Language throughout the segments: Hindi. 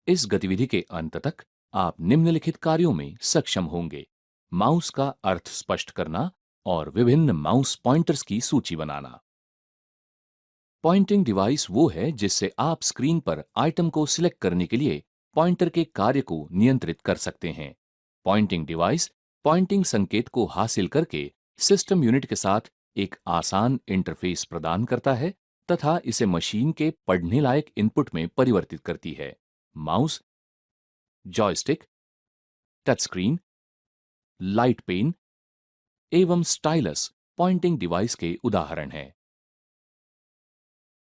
इस गतिविधि के अंत तक आप निम्नलिखित कार्यों में सक्षम होंगे। माउस का अर्थ स्पष्ट करना और विभिन्न माउस पॉइंटर्स की सूची बनाना। पॉइंटिंग डिवाइस वो है जिससे आप स्क्रीन पर आइटम को सिलेक्ट करने के लिए पॉइंटर के कार्य को नियंत्रित कर सकते हैं। पॉइंटिंग डिवाइस पॉइंटिंग संकेत को हासिल करके सिस्टम यूनिट के साथ एक आसान इंटरफेस प्रदान करता है तथा इसे मशीन के पढ़ने लायक इनपुट में परिवर्तित करती है। Mouse, joystick, touch screen, light pen एवं स्टाइलस पॉइंटिंग डिवाइस के उदाहरण हैं।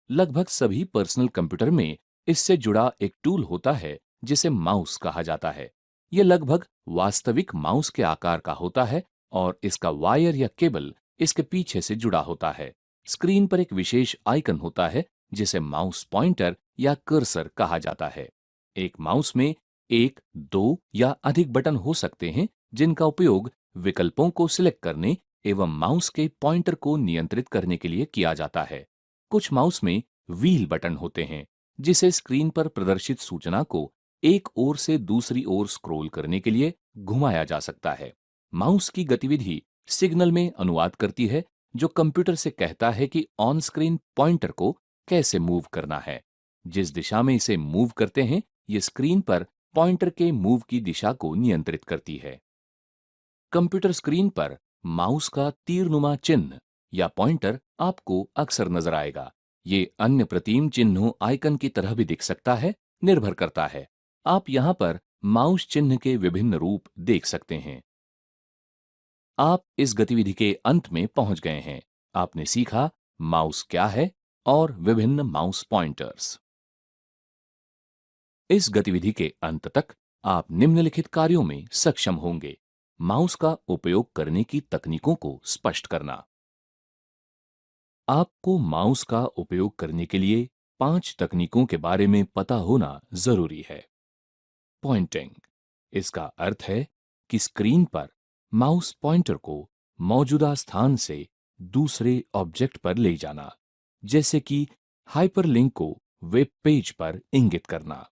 लगभग सभी पर्सनल कंप्यूटर में इससे जुड़ा एक टूल होता है जिसे माउस कहा जाता है। यह लगभग वास्तविक माउस के आकार का होता है और इसका वायर या केबल इसके पीछे से जुड़ा होता है। स्क्रीन पर एक विशेष आइकन होता है जिसे माउस पॉइंटर या कर्सर कहा जाता है। एक माउस में एक, दो या अधिक बटन हो सकते हैं जिनका उपयोग विकल्पों को सिलेक्ट करने एवं माउस के पॉइंटर को नियंत्रित करने के लिए किया जाता है। कुछ माउस में व्हील बटन होते हैं जिसे स्क्रीन पर प्रदर्शित सूचना को एक ओर से दूसरी ओर स्क्रॉल करने के लिए घुमाया जा सकता है। माउस की गतिविधि सिग्नल में अनुवाद करती है जो कंप्यूटर से कहता है कि ऑन स्क्रीन पॉइंटर को कैसे मूव करना है। जिस दिशा में इसे मूव करते हैं ये स्क्रीन पर पॉइंटर के मूव की दिशा को नियंत्रित करती है। कंप्यूटर स्क्रीन पर माउस का तीरनुमा चिन्ह या पॉइंटर आपको अक्सर नजर आएगा। ये अन्य प्रतीम चिन्हों आइकन की तरह भी दिख सकता है, निर्भर करता है। आप यहां पर माउस चिन्ह के विभिन्न रूप देख सकते हैं। आप इस गतिविधि के अंत में पहुंच गए हैं। आपने सीखा माउस क्या है और विभिन्न माउस पॉइंटर्स। इस गतिविधि के अंत तक आप निम्नलिखित कार्यों में सक्षम होंगे। माउस का उपयोग करने की तकनीकों को स्पष्ट करना। आपको माउस का उपयोग करने के लिए 5 तकनीकों के बारे में पता होना जरूरी है। पॉइंटिंग, इसका अर्थ है कि स्क्रीन पर माउस पॉइंटर को मौजूदा स्थान से दूसरे ऑब्जेक्ट पर ले जाना, जैसे कि हाइपरलिंक को वेब पेज पर इंगित करना।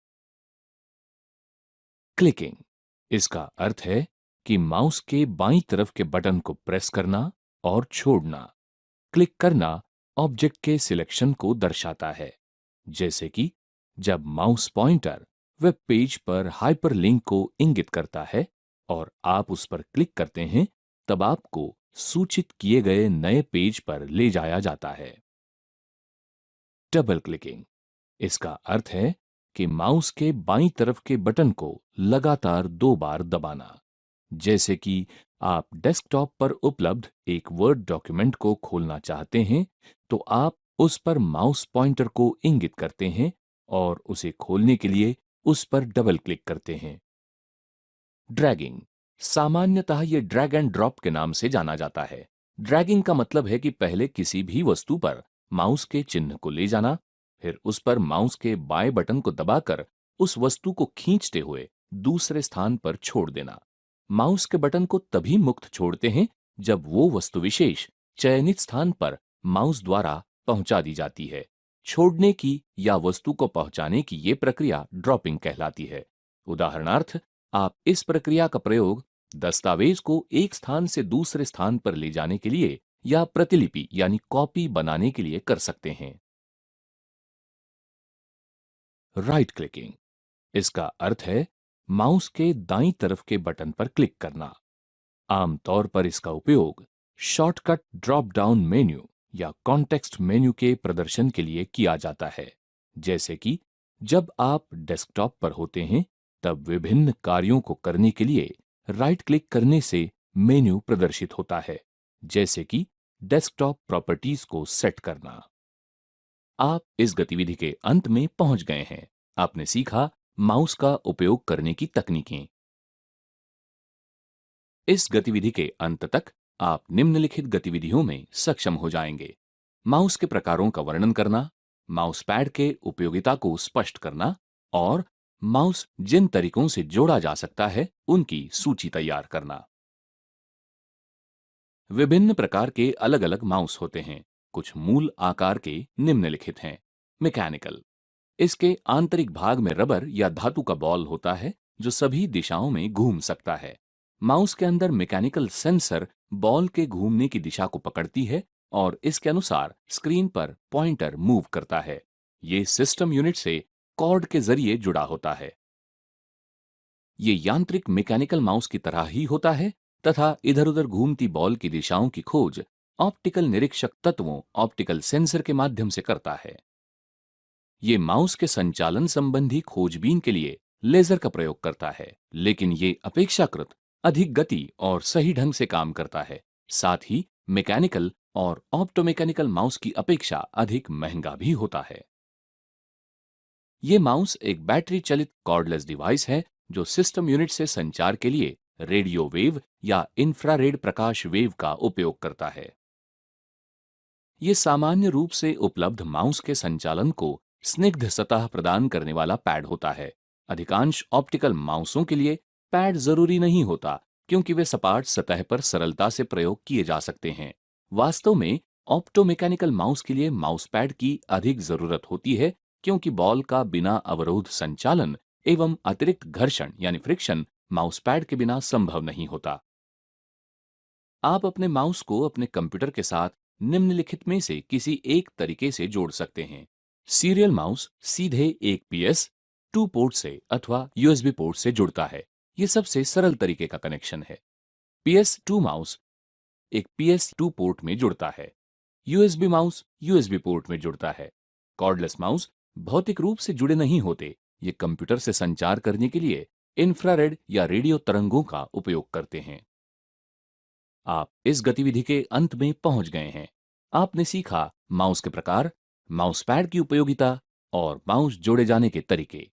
क्लिकिंग, इसका अर्थ है कि माउस के बाईं तरफ के बटन को प्रेस करना और छोड़ना। क्लिक करना ऑब्जेक्ट के सिलेक्शन को दर्शाता है, जैसे कि जब माउस पॉइंटर वेब पेज पर हाइपरलिंक को इंगित करता है और आप उस पर क्लिक करते हैं, तब आपको सूचित किए गए नए पेज पर ले जाया जाता है। डबल क्लिकिंग, इसका अर्थ है कि माउस के बाईं तरफ के बटन को लगातार 2 बार दबाना, जैसे कि आप डेस्कटॉप पर उपलब्ध एक वर्ड डॉक्यूमेंट को खोलना चाहते हैं तो आप उस पर माउस पॉइंटर को इंगित करते हैं और उसे खोलने के लिए उस पर डबल क्लिक करते हैं। ड्रैगिंग, सामान्यतः ये ड्रैग एंड ड्रॉप के नाम से जाना जाता है। ड्रैगिंग का मतलब है कि पहले किसी भी वस्तु पर माउस के चिन्ह को ले जाना, फिर उस पर माउस के बाएं बटन को दबाकर उस वस्तु को खींचते हुए दूसरे स्थान पर छोड़ देना। माउस के बटन को तभी मुक्त छोड़ते हैं जब वो वस्तु विशेष चयनित स्थान पर माउस द्वारा पहुंचा दी जाती है। छोड़ने की या वस्तु को पहुंचाने की ये प्रक्रिया ड्रॉपिंग कहलाती है। उदाहरणार्थ, आप इस प्रक्रिया का प्रयोग दस्तावेज को एक स्थान से दूसरे स्थान पर ले जाने के लिए या प्रतिलिपि यानी कॉपी बनाने के लिए कर सकते हैं। राइट क्लिकिंग, इसका अर्थ है माउस के दाईं तरफ के बटन पर क्लिक करना। आमतौर पर इसका उपयोग शॉर्टकट ड्रॉप डाउन मेन्यू या कॉन्टेक्स्ट मेन्यू के प्रदर्शन के लिए किया जाता है, जैसे कि जब आप डेस्कटॉप पर होते हैं तब विभिन्न कार्यों को करने के लिए राइट क्लिक करने से मेन्यू प्रदर्शित होता है, जैसे कि डेस्कटॉप प्रॉपर्टीज को सेट करना। आप इस गतिविधि के अंत में पहुंच गए हैं। आपने सीखा माउस का उपयोग करने की तकनीकें। इस गतिविधि के अंत तक आप निम्नलिखित गतिविधियों में सक्षम हो जाएंगे। माउस के प्रकारों का वर्णन करना, माउस पैड के उपयोगिता को स्पष्ट करना और माउस जिन तरीकों से जोड़ा जा सकता है उनकी सूची तैयार करना। विभिन्न प्रकार के अलग-अलग माउस होते हैं। कुछ मूल आकार के निम्नलिखित हैं। मैकेनिकल, इसके आंतरिक भाग में रबर या धातु का बॉल होता है जो सभी दिशाओं में घूम सकता है। माउस के अंदर मैकेनिकल सेंसर बॉल के घूमने की दिशा को पकड़ती है और इसके अनुसार स्क्रीन पर पॉइंटर मूव करता है। ये सिस्टम यूनिट से कॉर्ड के जरिए जुड़ा होता है। ये यांत्रिक मैकेनिकल माउस की तरह ही होता है तथा इधर-उधर घूमती बॉल की दिशाओं की खोज ऑप्टिकल निरीक्षक तत्वों ऑप्टिकल सेंसर के माध्यम से करता है। ये माउस के संचालन संबंधी खोजबीन के लिए लेजर का प्रयोग करता है, लेकिन ये अपेक्षाकृत अधिक गति और सही ढंग से काम करता है। साथ ही मैकेनिकल और ऑप्टोमैकेनिकल माउस की अपेक्षा अधिक महंगा भी होता है। ये माउस एक बैटरी चलित कॉर्डलेस डिवाइस है जो सिस्टम यूनिट से संचार के लिए रेडियो वेव या इंफ्रारेड प्रकाश वेव का उपयोग करता है। ये सामान्य रूप से उपलब्ध माउस के संचालन को स्निग्ध सतह प्रदान करने वाला पैड होता है। अधिकांश ऑप्टिकल माउसों के लिए पैड जरूरी नहीं होता क्योंकि वे सपाट सतह पर सरलता से प्रयोग किए जा सकते हैं। वास्तव में ऑप्टोमैकेनिकल माउस के लिए माउस पैड की अधिक जरूरत होती है क्योंकि बॉल का बिना अवरोध संचालन एवं अतिरिक्त घर्षण यानी फ्रिक्शन माउस पैड के बिना संभव नहीं होता। आप अपने माउस को अपने कंप्यूटर के साथ निम्नलिखित में से किसी एक तरीके से जोड़ सकते हैं। सीरियल माउस सीधे एक पीएस 2 पोर्ट से अथवा यूएसबी पोर्ट से जुड़ता है। यह सबसे सरल तरीके का कनेक्शन है। पीएस 2 माउस एक पीएस 2 पोर्ट में जुड़ता है। यूएसबी माउस यूएसबी पोर्ट में जुड़ता है। कॉर्डलेस माउस भौतिक रूप से जुड़े नहीं होते। ये कंप्यूटर से संचार करने के लिए इंफ्रारेड या रेडियो तरंगों का उपयोग करते हैं। आप इस गतिविधि के अंत में पहुंच गए हैं। आपने सीखा माउस के प्रकार, माउस पैड की उपयोगिता और माउस जोड़े जाने के तरीके।